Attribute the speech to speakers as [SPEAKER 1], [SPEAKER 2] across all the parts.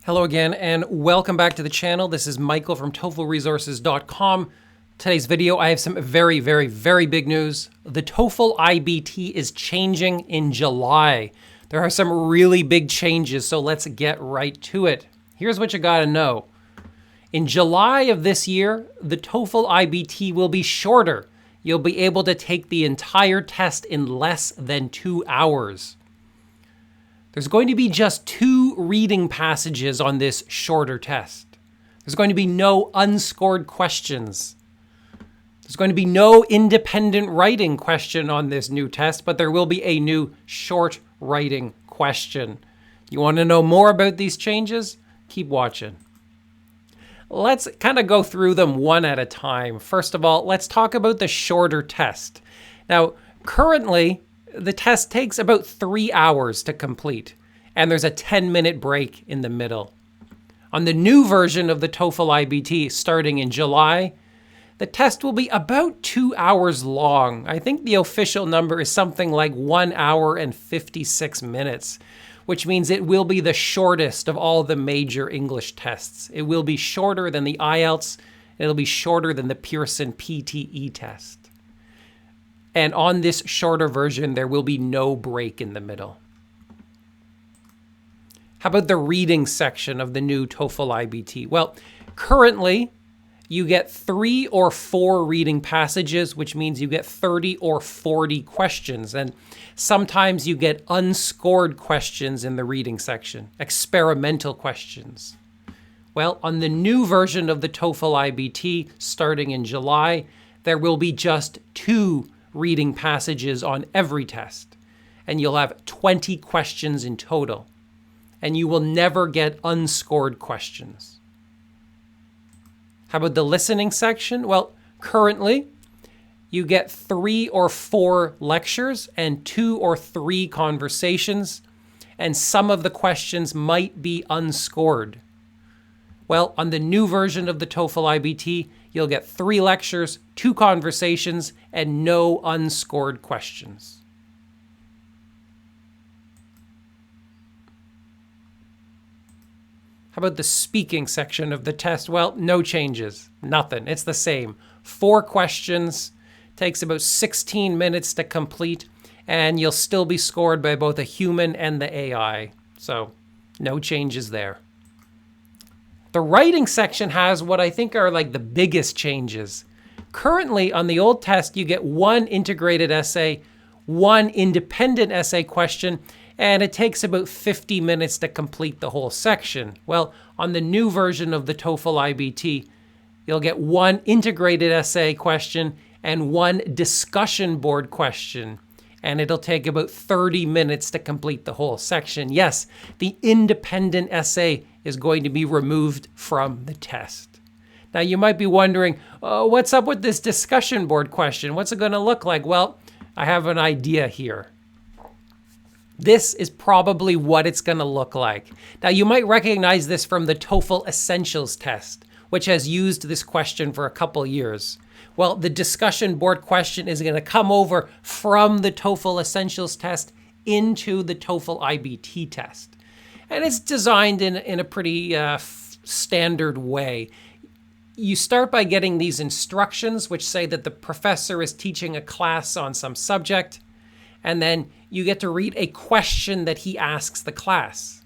[SPEAKER 1] Hello again and welcome back to the channel. This is Michael from TOEFLresources.com. Today's video, I have some very big news. The TOEFL iBT is changing in July. There are some really big changes, so let's get right to it. Here's what you gotta know. In July of this year, the TOEFL iBT will be shorter. You'll be able to take the entire test in less than 2 hours. There's going to be just 2 reading passages on this shorter test. There's going to be no unscored questions. There's going to be no independent writing question on this new test, but there will be a new short writing question. You want to know more about these changes? Keep watching. Let's kind of go through them one at a time. First of all, let's talk about the shorter test. Now, currently, the test takes about 3 hours to complete, and there's a 10-minute break in the middle. On the new version of the TOEFL iBT starting in July, the test will be about 2 hours long. I think the official number is something like 1 hour and 56 minutes, which means it will be the shortest of all the major English tests. It will be shorter than the IELTS, and it'll be shorter than the Pearson PTE test. And on this shorter version, there will be no break in the middle. How about the reading section of the new TOEFL iBT? Well, currently, you get 3 or 4 reading passages, which means you get 30 or 40 questions. And sometimes you get unscored questions in the reading section, experimental questions. Well, on the new version of the TOEFL iBT, starting in July, there will be just 2 reading passages on every test, and you'll have 20 questions in total, and you will never get unscored questions. How about the listening section? Well, currently, you get 3 or 4 lectures and 2 or 3 conversations, and some of the questions might be unscored. Well, on the new version of the TOEFL iBT, you'll get 3 lectures, 2 conversations, and no unscored questions. How about the speaking section of the test? Well, no changes, nothing. It's the same. 4 questions, takes about 16 minutes to complete, and you'll still be scored by both a human and the AI. So, no changes there. The writing section has what I think are like the biggest changes. Currently, on the old test, you get 1 integrated essay, 1 independent essay question, and it takes about 50 minutes to complete the whole section. Well, on the new version of the TOEFL iBT, you'll get 1 integrated essay question and 1 discussion board question, and it'll take about 30 minutes to complete the whole section. Yes, the independent essay is going to be removed from the test. Now, you might be wondering, what's up with this discussion board question? What's it going to look like? Well, I have an idea here. This is probably what it's going to look like. Now, you might recognize this from the TOEFL Essentials test, which has used this question for a couple years. Well, the discussion board question is going to come over from the TOEFL Essentials test into the TOEFL iBT test. And it's designed in a pretty standard way. You start by getting these instructions, which say that the professor is teaching a class on some subject, and then you get to read a question that he asks the class.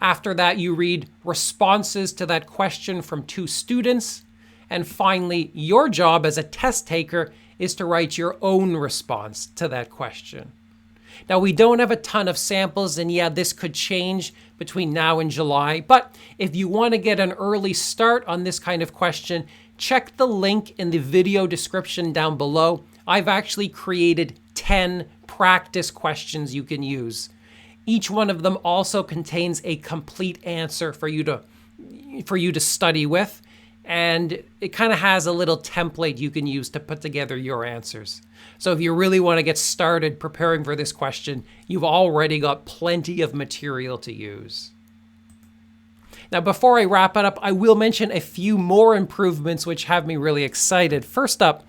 [SPEAKER 1] After that, you read responses to that question from 2 students, and finally, your job as a test taker is to write your own response to that question. Now, we don't have a ton of samples, and yeah, this could change between now and July, but if you want to get an early start on this kind of question, check the link in the video description down below. I've actually created 10 practice questions you can use. Each one of them also contains a complete answer for you to study with, and it kind of has a little template you can use to put together your answers. So if you really want to get started preparing for this question, you've already got plenty of material to use. Now, before I wrap it up, I will mention a few more improvements which have me really excited. First up,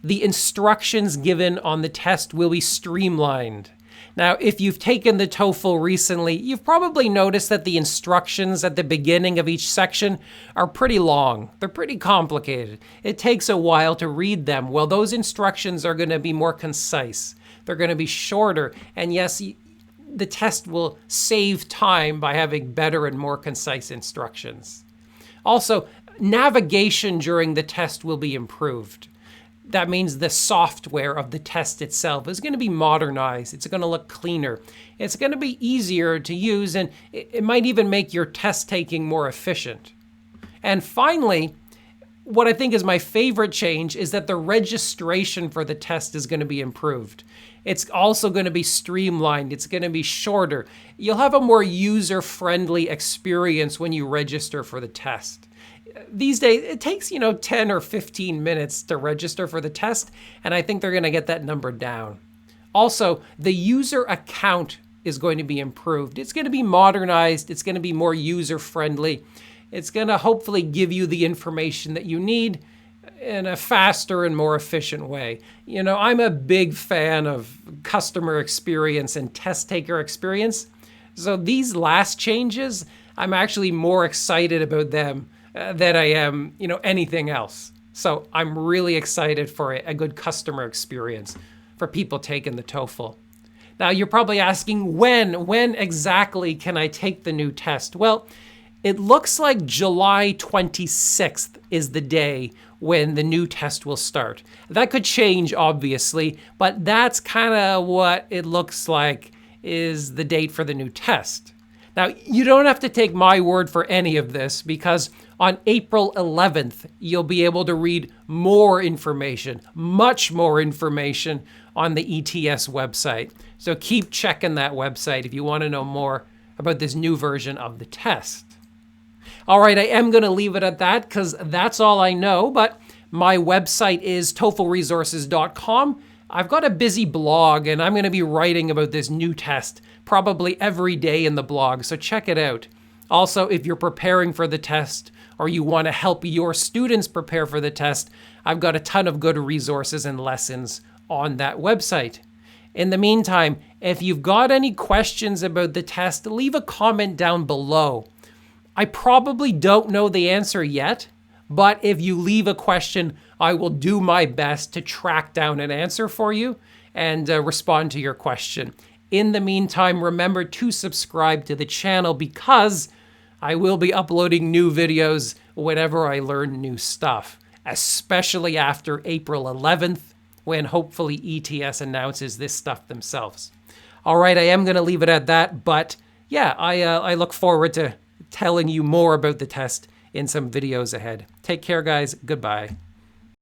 [SPEAKER 1] the instructions given on the test will be streamlined. Now, if you've taken the TOEFL recently, you've probably noticed that the instructions at the beginning of each section are pretty long. They're pretty complicated. It takes a while to read them. Well, those instructions are going to be more concise. They're going to be shorter. And yes, the test will save time by having better and more concise instructions. Also, navigation during the test will be improved. That means the software of the test itself is going to be modernized. It's going to look cleaner. It's going to be easier to use, and it might even make your test taking more efficient. And finally, what I think is my favorite change is that the registration for the test is going to be improved. It's also going to be streamlined. It's going to be shorter. You'll have a more user-friendly experience when you register for the test. These days, it takes, 10 or 15 minutes to register for the test, and I think they're going to get that number down. Also, the user account is going to be improved. It's going to be modernized. It's going to be more user-friendly. It's going to hopefully give you the information that you need in a faster and more efficient way. I'm a big fan of customer experience and test taker experience. So these last changes, I'm actually more excited about them than I am, anything else. So I'm really excited for a good customer experience for people taking the TOEFL. Now you're probably asking when exactly can I take the new test? Well, it looks like July 26th is the day when the new test will start. That could change, obviously, but that's kind of what it looks like is the date for the new test. Now, you don't have to take my word for any of this, because on April 11th, you'll be able to read more information, much more information on the ETS website. So keep checking that website if you want to know more about this new version of the test. All right, I am going to leave it at that because that's all I know, but my website is TOEFLresources.com. I've got a busy blog, and I'm going to be writing about this new test probably every day in the blog, so check it out. Also, if you're preparing for the test or you want to help your students prepare for the test, I've got a ton of good resources and lessons on that website. In the meantime, if you've got any questions about the test, leave a comment down below. I probably don't know the answer yet, but if you leave a question, I will do my best to track down an answer for you and respond to your question. In the meantime, remember to subscribe to the channel because I will be uploading new videos whenever I learn new stuff, especially after April 11th, when hopefully ETS announces this stuff themselves. All right, I am going to leave it at that, but yeah, I look forward to telling you more about the test in some videos ahead. Take care, guys. Goodbye.